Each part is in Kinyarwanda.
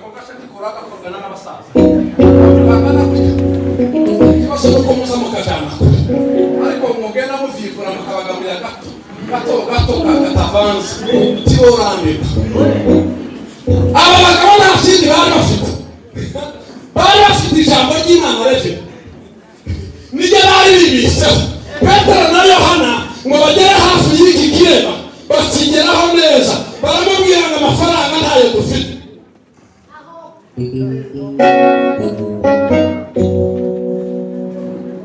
ako gasha kikoraga kugana n'abasaza bagana kibazo nuko muza mukajana ariko mugenda muvivura mukabagamira gato katavanze tiborane aba bagabo nta kindi bari bafite ijambo ry'Imana reje nijye bari bibiseho Petero na Yohana ngo bagere hafi y'iki kireba bakigeraho neza baramubwira ngo amafaranga ntayo dufite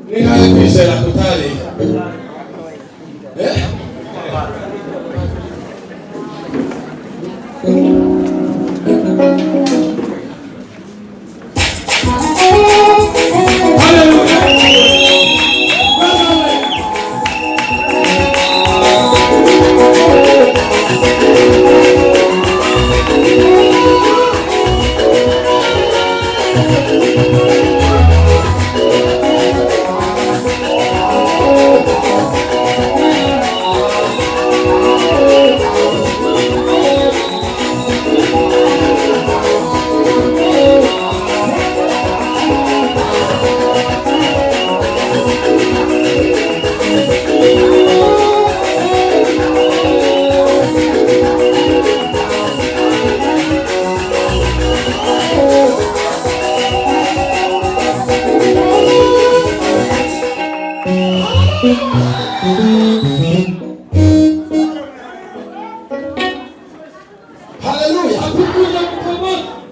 ni nkaye kwizera kutari Haleluya.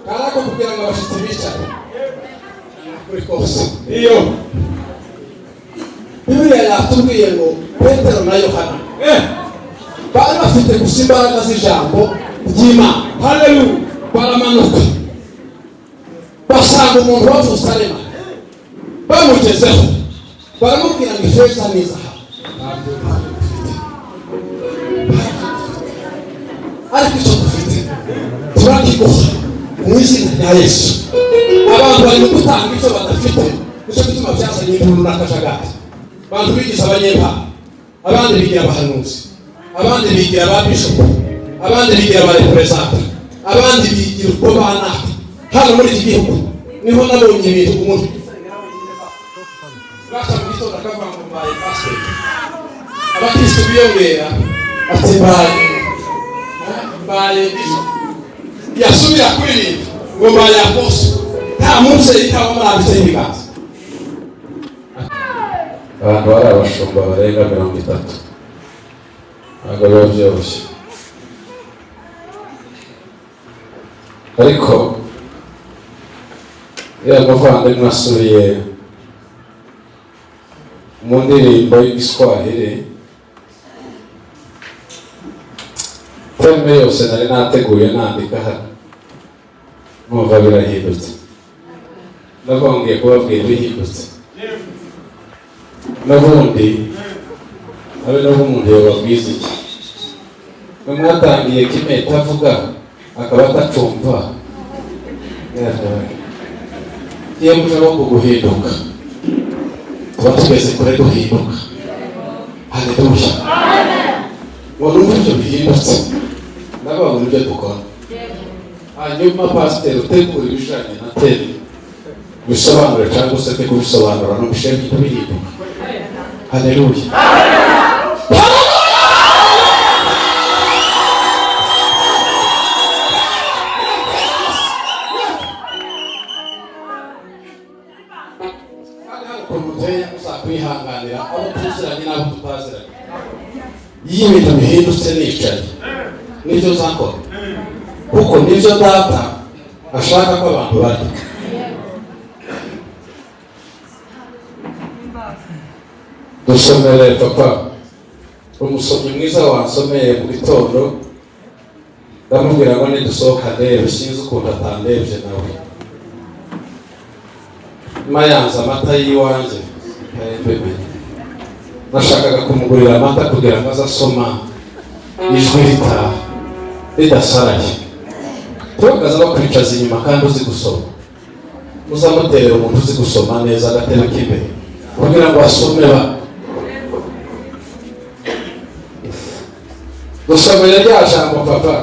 Karako kugira ngo abashitsi bicare. Kuri kose. Iyo. Bibiliya yatubwiye ngo Petero na Yohana bari bafite gusa imbaraga z'ijambo ry'Imana. Haleluya. Baramanuka. Basanga umuntu wavuze arema. Bamugezeho. Baramubwira ngo ifeza n'izahabu. Ariko icyo dufite turakiguha mu izina rya Yesu. Abantu bari gutanga icyo badafite, nicyo gituma byazanye ibintu n'akajagari. Abantu bigize abanyempano, abandi bigira abahanuzi, abandi bigira ababishopu, abandi bigira abareperezanta, abandi bigira uko banaka. Hano muri iki gihugu niho nabonye ibintu umuntu basa mu gitondo akavuga ngo mbaye pastor. Abakristo biyongera ati mbaye yasubira kwirinda ngo mbaye apostle. Nta munsi yitaho murabitse ibiganza. Abantu bari abashumba barenga 30 ntabwo biba byoroshye, ariko iyo umuvandimwe asubiye mu ndirimbo y'Igiswahili teme yose nari nateguye nandika hano numva birahindutse, nabongeye kubabwira bihindutse n'ubundi abe n'ubundi yababwiza iki mwatangiye kimwe tavuga akaba atacumva iyo mushaka kuguhinduka tuba tugeze kure guhinduka. Haleluya. Ngo n'uburyo bihindutse n'ababona ibyo dukora. Hanyuma pasiteri utegura ibijanye na tele bisobanura cyangwa se kubisobanura n'ubishenge bihinduka. Haleluya. Kwihanganira abo tuziranye n'abo tutaziranye. Iyo ibintu bihindutse nicaye nibyo zakora, kuko nibyo data ashaka ko abantu bari. Dusomere papa umusomyi mwiza wansomeye mu gitondo, ndamubwira ngo nidusohoka ndebe sinzi ukuntu atandebye nawe mayanza amata y'iwanjye. Nashakaga kumugurira amata kugira ngo azasoma ijwi ridasaraye. Tubagaza bakwicaza inyuma kandi uzi gusoma. Muzamuterera umuntu uzi gusoma neza agatebe k'imbere kugira ngo asome Dusomere rya jambo papa.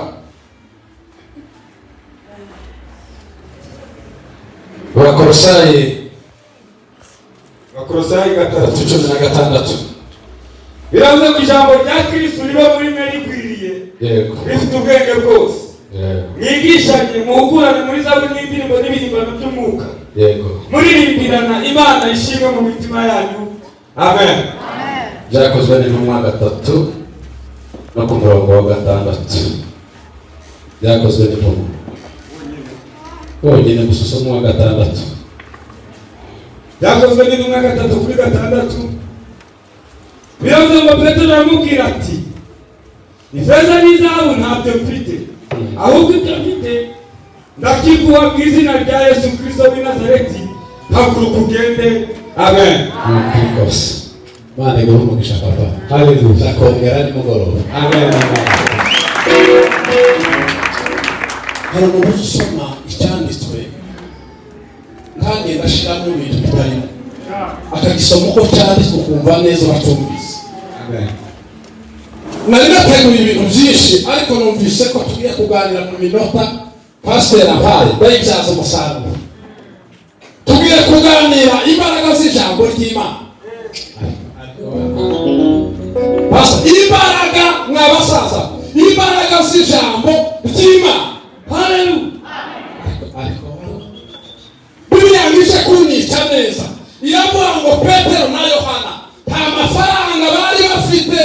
Abakolosayi gatatu cumi na gatandatu. biravuze ko ijambo rya Kristo riba muri mwe rikwiriye, Yego. rifite ubwenge bwose, Yego. mwigishanye, muhugurane muri zaburi n'indirimbo n'ibirimbano by'umwuka, Yego. muririmbirana Imana ishimwe mu mitima yanyu. Amen. Byakozwe n'intumwa 3 no ku murongo wa 6. Byakozwe n'intumwa wonyine gusa usoma wa 6. Byakozwe n'intumwa 3:6. biravuze ngo Petero aramubwira ati, ifeza n'izahabu ntabyo mfite, ahubwo ibyo mfite ndakiguha mu izina rya Yesu Kristo w'i Nazareti, haguruka ugende. Amen. Mana iguhe umugisha papa. Haleluya. Zakongera nimugoroba. Amen. Hari umuntu usoma icyanditswe ntagenda ashiramo ibintu bitarimo, akagisoma uko cyanditswe ukumva neza batumvise. Amen. Nari nateguye ibintu byinshi ariko numvise ko tugiye kuganira mu minota pasiteri ampaye bayibyaza umusaruro. Tugiye kuganira imbaraga z'ijambo ry'Imana. Imbaraga mwabasaza, imbaraga z'ijambo ry'Imana. Haleluya. Biblia ngishe kunyica neza, iravuga ngo Petero na Yohana nta mafaranga bari bafite,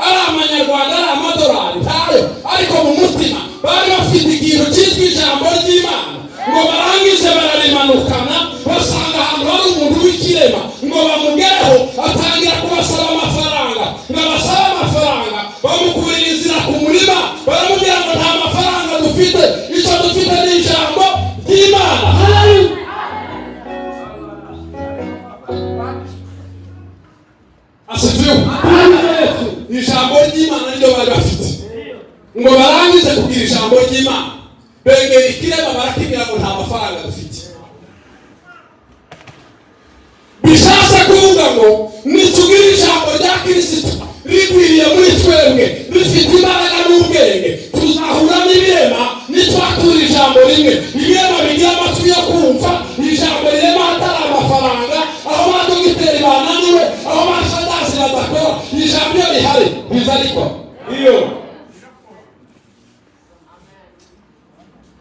ari amanyarwanda ari amadolari ntayo, ariko mu mutima bari bafite ikintu cyitwa ijambo ry'Imana, ngo barangize bararimanukana basanga ahantu hari umuntu w'ikirema, ngo bamugereho atangira kubasaba amafaranga, ngo abasaba amafaranga bamukurira inzira ku murima, baramubwira ngo nta mafaranga dufite, icyo dufite ni ijambo ry'Imana. Haleluya. Asifiwe. Ijambo ry'Imana niryo bari bafite, ngo barangize kugira ijambo ry'Imana bengera ikirema barakibwira ngo nta mafaranga dufite. Bishatse kuvuga ngo nitugira ijambo rya Kristo rigwiriye muri twebwe, rifite imbaraga n'ubwenge, tuzahura n'ibirema nitwatura ijambo rimwe. Ibirema bigira amatwi yo kumva ijambo rirema hatari amafaranga, aho badogiteri bananiwe, aho bashadazi badakora, ijambo iyo rihari biza rikora. Iyo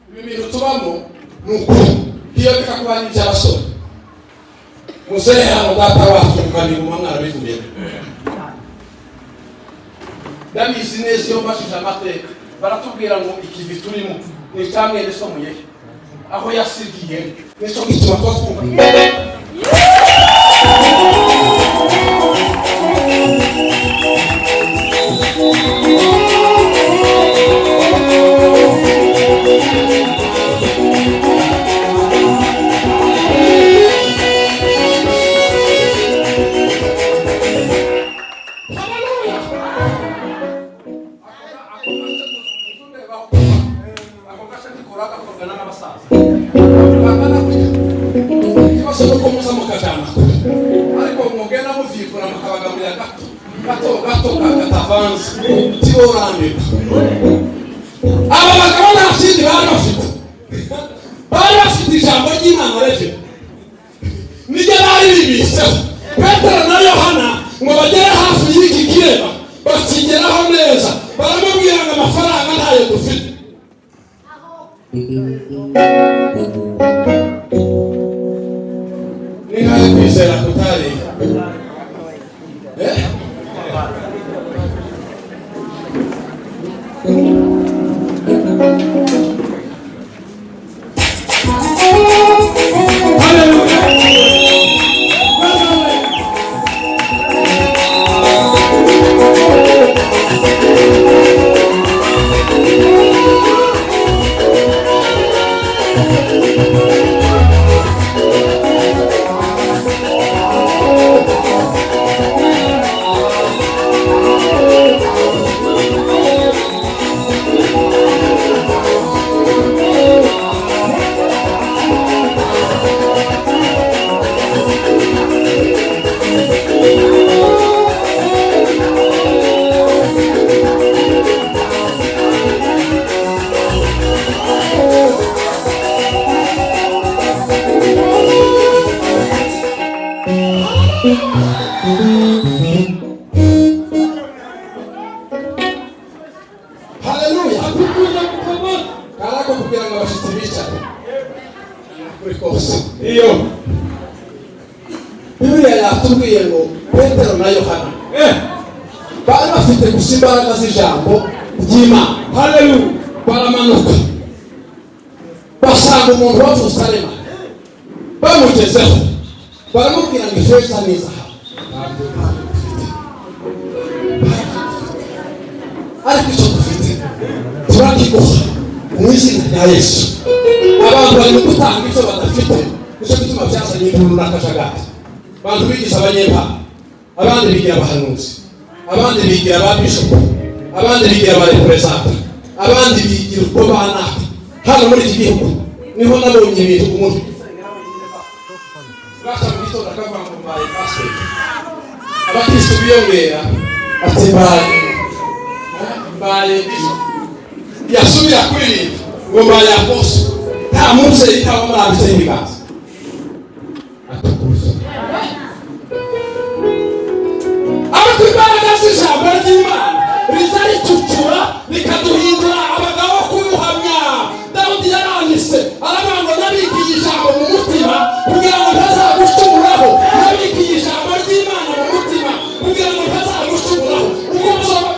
ibi bintu tubamo ni ukuri, iyo bikakuba n'iby'abasore muzehe hano data wacu mukabiguma mwarabivuye. Ndabizi neza iyo mbashije amateka baratubwira ngo ikivi turimo ni icyamwene so muyehe aho yasigiye nicyo gituma tuba twumva. Aba bagabo nta kindi bari bafite ijambo ry'Imana reje niryo bari bibiseho. Petero na Yohana ngo bagere hafi y'iki kirema bakigeraho neza, baramubwira ngo amafaranga ntayo dufite. Ni nkayo kwizera kutari kuri kose. iyo Bibiliya yatubwiye ngo Petero na Yohana bari bafite gusa imbaraga z'ijambo ry'Imana. haleluya Baramanuka basanga umuntu wavutse arema, bamugezeho baramubwira ngo ifeza n'izahabu ariko icyo dufite turakiguha mu izina rya Yesu. Abantu bari gutanga icyo badafite, nicyo gituma byazanye imvururu n'akajagari. Abantu bigize abanyempano, abandi bigira abahanuzi, abandi bigira ababishopu, abandi bigira abareperezanta, abandi bigira uko banaka. Hano muri iki gihugu niho nabonye ibintu umuntu bwaca mu gitondo akavuga ngo mbaye pasiteri, abakristo biyongera ati mbaye bishopu, yasubira kuririmba ngo mbaye apostle, nta mubyeyi cyangwa murambitseho ibiganza atukuza. Ariko imbaraga z'ijambo ry'Imana riza ricucura rikaduhindura abagabo kuruhamya. Dawudi yaranditse aravuga ngo nabikiye ijambo mu mutima kugira ngo ntazagucumuraho, nabikiye ijambo ry'Imana mu mutima kugira ngo ntazagucumuraho. Uko musoma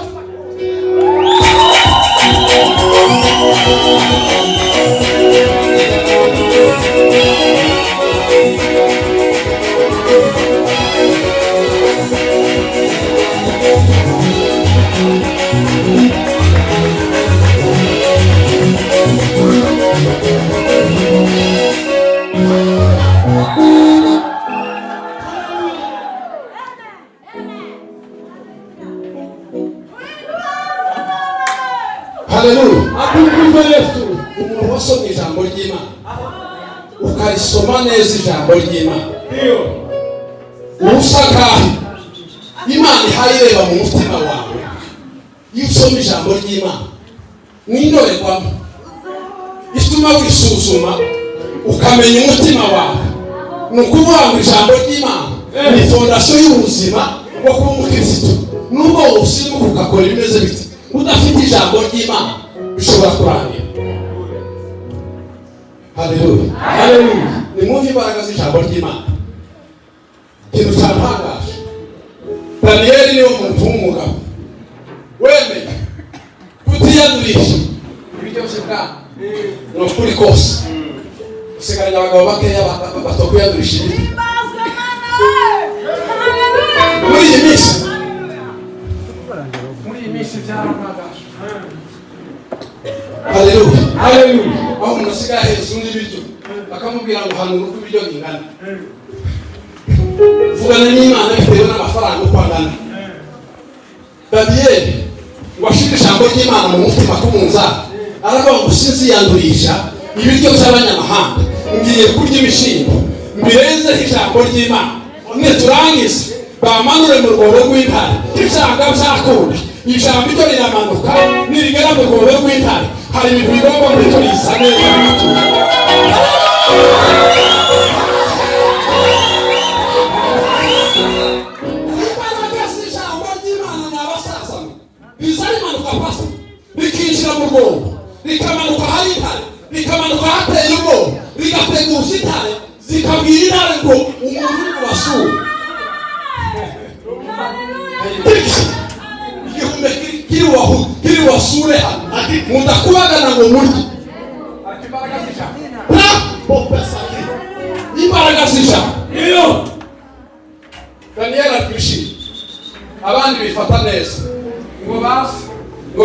haleluya. atukuzwe Yesu. Umuntu wasomye ijambo ry'Imana ukarisoma neza ijambo ry'Imana, iyo usakahe Imana ihayireba mu mutima wawe. Iyo usoma ijambo ry'Imana n'indorerwamo ituma wisuzuma ukamenya umutima wawe. Ni ukuvuga ngo ijambo ry'Imana ni fondasiyo y'ubuzima bwo kuba umukirisitu. Nubwo usimuka ugakora ibimeze bite, udafite ijambo ry'Imana bishobora kurangira. haleluya haleluya nimwumve imbaraga z'ijambo ry'Imana. Ikintu cyatangaje, Daniyeli niwe muntu w'umugabo wemeye kutiyandurisha ibiryoshye bwabo. Ni ukuri kose usigaranye abagabo bakeya batokwiyandurisha ibiti muri iyi minsi byaratangaje. haleluya haleluya aho umuntu asigaye aheza undi ibiryo akamubwira ngo hanura uko ibiryo bingana. Vugana n'Imana bitewe n'amafaranga uko angana. Daniyeli washyize ijambo ry'Imana mu mutima k'umunzani aravuga ngo sinziyandurisha ibiryo by'abanyamahanga, ngiye kurya ibishyimbo mbirenzeho ijambo ry'Imana. Niturangiza bamanure mu rwobo rw'intare, ibyanga byakunda ijambo ryo riramanuka nirigera mu rwobo rw'intare hari ibintu bigomba guturisa neza. Imbaraga z'ijambo ry'Imana ni abasaza riza rimanuka pasi rikinjira mu rwobo, rikamanuka hari intare, rikamanuka hateye ubwoba, rigategusha intare, zikabwira intare ngo umuntu uri kubasura. Igihume kiri wasure hano mudakubagana ngo murye. Imbaraga z'ijambo iyo Daniyeli atwishimiye, abandi bifata neza ngo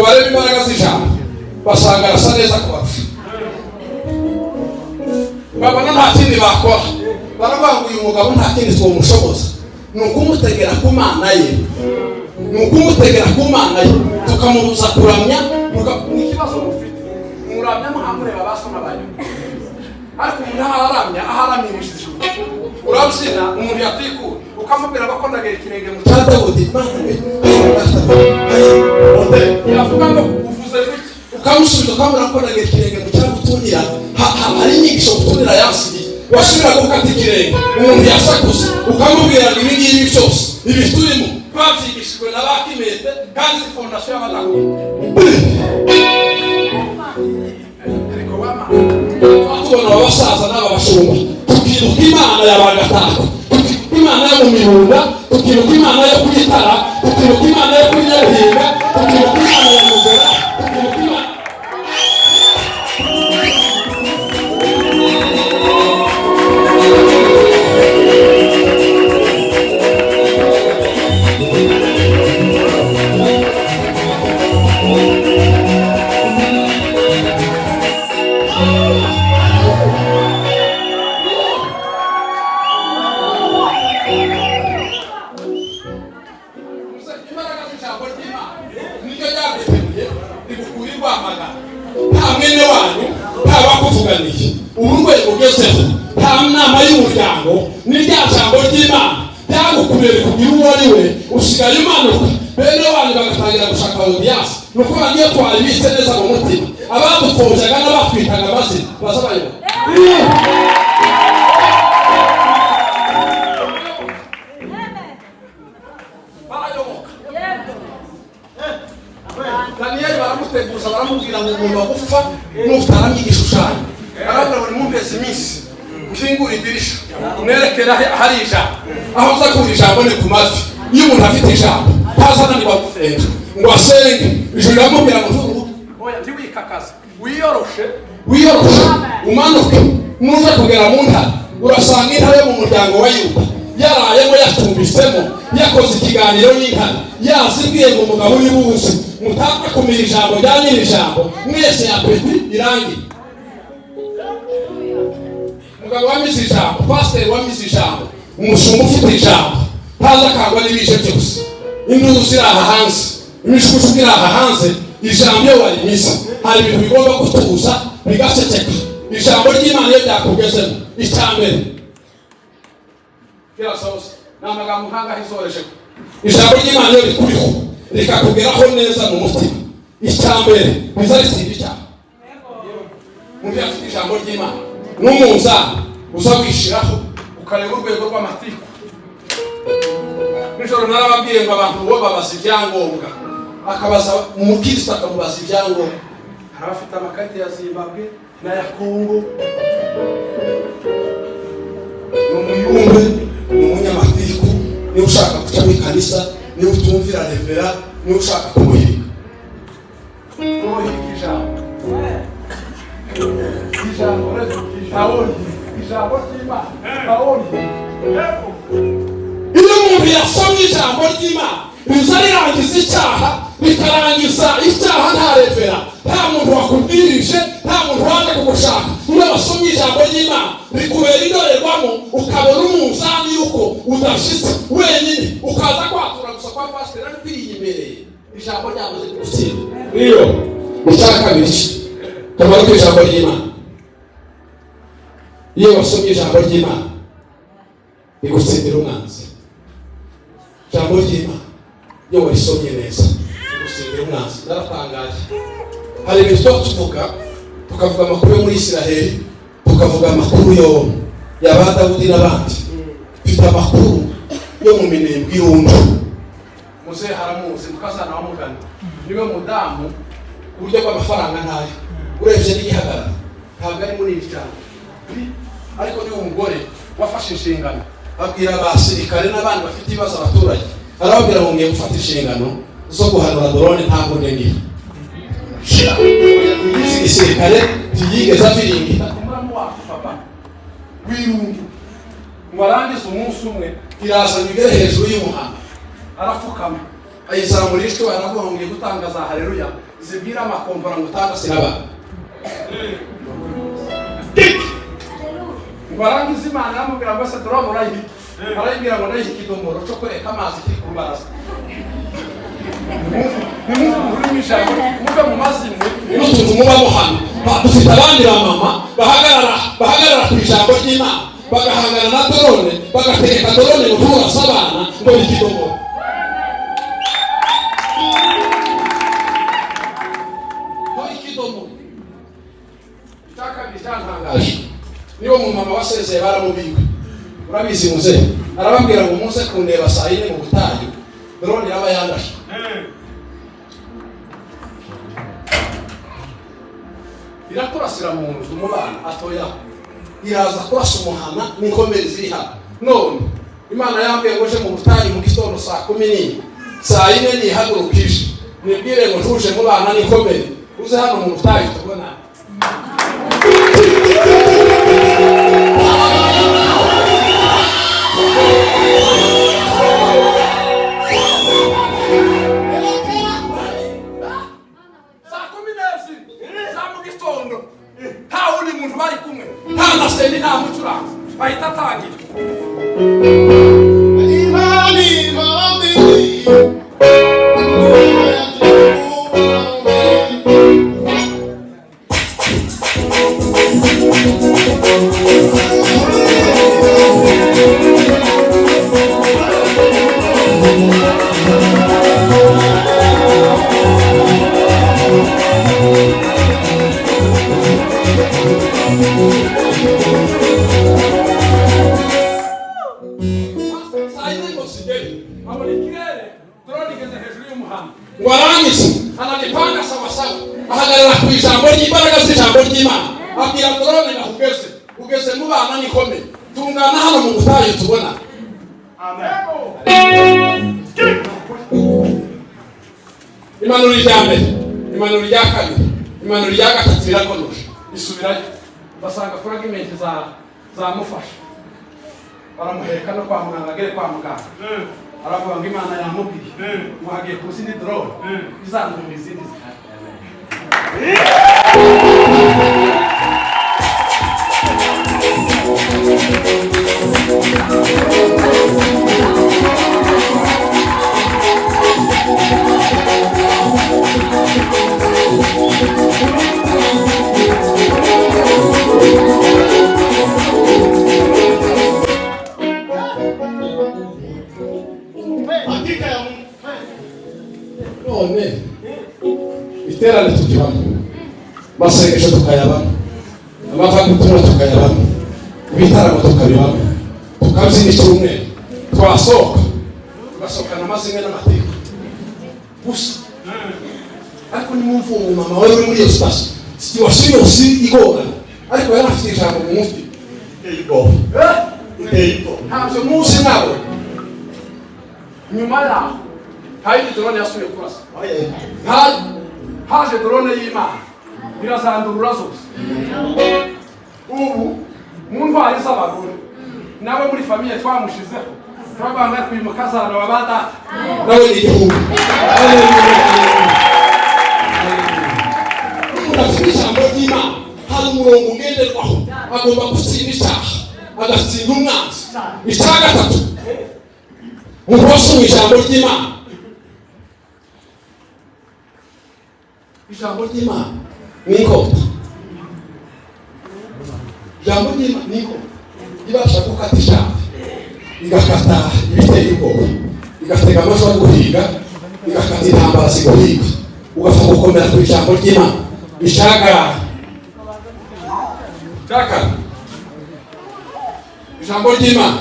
barebe imbaraga z'ijambo, basanga arasa neza kubarusha. Babona nta kindi bakora, baravuga ngo uyu mugabo nta kindi twomushoboza, ni ukumutegera ku Mana ye, tukamubuza kuramya. N'ikibazo mufite muramya muhamureba basoma banyu, ariko umuntu aharamya aharamirishije urabyina. Umuntu yatikura ukamubwira bakondagera ikirenge mu cya Dawudi, yavuga ngo uvuze biki, ukamusubiza ukamubwira bakondagera ikirenge mu cya gutunira. Hari inyigisho gutunira yasigiye, wasubira gukata ikirenge umuntu yasakuza ukamubwira ngo ibi ngibi byose ibi turimo twabyigishijwe na bakimete kandi si fondasiyo y'abadakora. Ariko wama tubona abasaza n'abashumba tukibuka imana yabagatako, tukibuka imana yo mu mirunda, tukibuka imana yo kwitara, tukibuka imana yo kuri Nyaruhinga, tukibuka imana ya Mugera, tukibuka imana urwego ugezeho, nta nama y'umuryango ni rya jambo ry'Imana ryagukurira kugira uwo ari we, usigaye umanuka bene wanyu bagatangira gushaka audience, nuko bagiye twabibitse neza mu mutima, abadupfobyaga n'abatwitaga amazina baza bayoboka. Daniel baramuteguza baramubwira ngo ugomba gupfa n'utaramye igishushanyo, arabwira buri mumpezi iminsi ukingura idirisha unerekera hari ijambo, aho uza kugira ijambo ni ku mavi. Iyo umuntu afite ijambo ntazananirwa gusenga ngo asenge, ijuru riramubwira ngo oya ntiwikakaze, wiyoroshe umanuke, nuza kugera mu ntara urasanga intara yo mu muryango wa Yuda yarayemo yatumbisemo, yakoze ikiganiro n'intara, yazibwiye ngo umugabo uri buze mutapfa kumira ijambo rya nyiri ijambo, mwese yapeti irangiye. Umugabo wamize ijambo, pasiteri wamize ijambo, umushumba ufite ijambo ntaza akangwa n'ibije byose, induru ziri aha hanze, imishukushu iri aha hanze, ijambo iyo warimize hari ibintu bigomba gutuza bigaceceka. Ijambo ry'Imana iyo ryakugezemo, icya mbere ni amagambo nk'angahe izoreje. Ijambo ry'Imana iyo rikuriho rikakugeraho neza mu mutima, icya mbere biza risinda icyaha. Umuntu afite ijambo ry'Imana n'umunzani uza wishiraho ukareba urwego rw'amatiku. Nijoro narababwiye ngo abantu bo babaza ibyangombwa, akabaza umukristo akamubaza ibyangombwa, hari abafite amakarita ya Zimbabwe n'aya Kongo, n'umuyumbe n'umunyamatiku, niba ushaka guca mu ikanisa, niba utumvira revera, niba ushaka kumuhirika ijambo ry'Imana. Iyo umuntu yasomye ijambo ry'Imana riza rirangiza icyaha, rikarangiza icyaha nta revera, nta muntu wakubwirije, nta muntu waje kugushaka. Iyo wasomye ijambo ry'Imana rikubera indorerwamo, ukabona umunzani yuko udashitse wenyine, ukaza kwatura gusa kwa pasiteri ari kwiriye imbere, ijambo ryamaze kugutsinda. Iyo icyaha kabiri kamaro k'ijambo ry'Imana, iyo wasomye ijambo ry'Imana rigutsindira umwanzi. Ijambo ry'Imana iyo warisomye neza rigutsindira umwanzi. Naratangaje, hari ibintu tuvuga, tukavuga amakuru yo muri Isiraheli, tukavuga amakuru ya ba Dawudi n'abandi, mfite amakuru yo mu Minembwe y'Irundu. Muzehe haramuzi, mukazana wa Mugani niwe mudamu uburyo bw'amafaranga ntayo, urebye n'igihagarara ntabwo ari munini cyane, ariko niwe umugore wafashe inshingano abwira abasirikare n'abandi bafite ibibazo abaturage, arababwira ngo ngiye gufata inshingano zo guhanura drone ntabwo ndenira. Izi gisirikare kiyigeze afiringita umuramu wacu papa w'Irundu, warangiza umunsi umwe iraza bigere hejuru y'umuhanda, arapfukama ayizamura ijwi, aravuga ngo ngiye gutangaza haleluya zibwira amakombora ngo utangase n'abantu. Warangiza Imana aramubwira ngo se drone urayibika, arayibwira ngo nayihe ikidomoro cyo kureka amazi kiri ku mbaraza. Muve mu mazimwe n'utuntu mubamo hano. Dufite abandi ba mama bahagarara ku ijambo ry'Imana, bagahangana na drone, bagategeka drone ngo turasa abana ngo ikidomoro. Itangaje niyo mu mama wasezeye baramubika, urabizi muzehe, arababwira ngo muze kundeba saa 4 mu butayu, drone yaba yandashe. irakurasira mu nzu mu bana atoya iraza kurasa umuhana n'inkomeri ziri hano none Imana yambwiye ngo je mu butayu mu gitondo saa 10 saa 4 nihagurukije nibwire ngo ntuje mu bana n'inkomeri uze hano mu butayu tubona Ngwarangisi ananipanga sawa sawa ahagarara ku ijambo ry'imbaraga z'ijambo ry'Imana abwira Dorone na ugeze mu bana nikome tungana hano mu butayu tubona amen Impanuro rya mbere impanuro rya kabiri impanuro rya gatatu birakonosha isubirayo basanga fragment zamufasha baramuheka no kwa muganga agere kwa muganga aravuga ngo Imana yamubwiye muhagiye kusi ni drone izandumira izindi none iterane tukibamo masengesho tukayabamo amavangutura tukayabamo ibitaramo tukabibamo tukabyina icyumweru twasohoka tugasohokana amazimwe n'amateka gusa ariko nimwumva uwo mama wari uri muri iyo situation yose igorana ariko yari afite ijambo mu mutwe ntabyo muzi nawe nyuma yaho hayindi drone yasubiye kurasa haje drone y'Imana birazandurura zose ubu mu ntwari z'abagore nawe muri famiye twamushizeho turabanga kwimuka zana wabada nawe ni igihugu urafite ijambo ry'Imana hari umurongo ngenderwaho agomba gutsinda icyaha agatsinda umwanzi icya gatatu muhoshe ijambo ry'Imana ijambo ry'Imana niko ijambo ry'Imana niko ibasha gukata ijambo igakata ibiteye ubwoba igatega amajwi yo guhiga igakata intambara ziguhiga ugapfa gukomera ku ijambo ry'Imana ishaka ijambo ry'Imana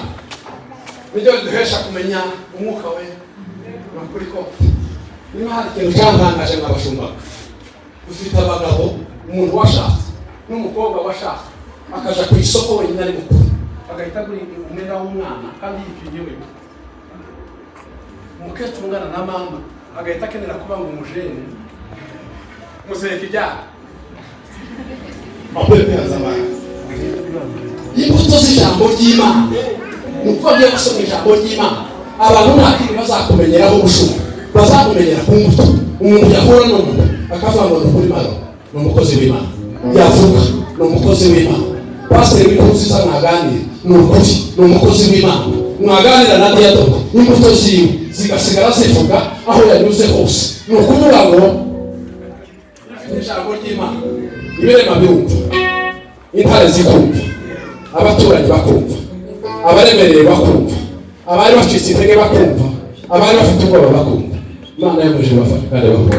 niryo riduhesha kumenya umwuka we n'ukuri ko niba hari ikintu cyantangaje nk'abashumba ufite abagabo umuntu washatse n'umukobwa washatse akaja ku isoko wenyine ari mukuru agahita agura umwenda w'umwana kandi yipimye we umukecuru ungana na mama agahita akenera kuba ngo umujene museke ijyana imbuto z'ijambo ry'Imana ni uko bagiye gusoma ijambo ry'Imana abantu nta kintu bazakumenyeraho gushuma bazakumenyera ku mbuto umuntu yahura n'umuntu akavuga ngo ni ukuri Mana ni umukozi w'Imana yavuga ni umukozi w'Imana pasiteri w'intuzi mwaganira ni ukuri ni umukozi w'Imana mwaganira na diyadono imbuto ziwe zigasigara zivuga aho yanyuze hose ni ukuvuga ngo ijambo ry'Imana ibirema birumva intare zikumva abaturanyi bakumva abaremereye bakumva abari bacitse intege bakumva abari bafite ubwoba bakumva Imana yamuje bafata kandi bakumva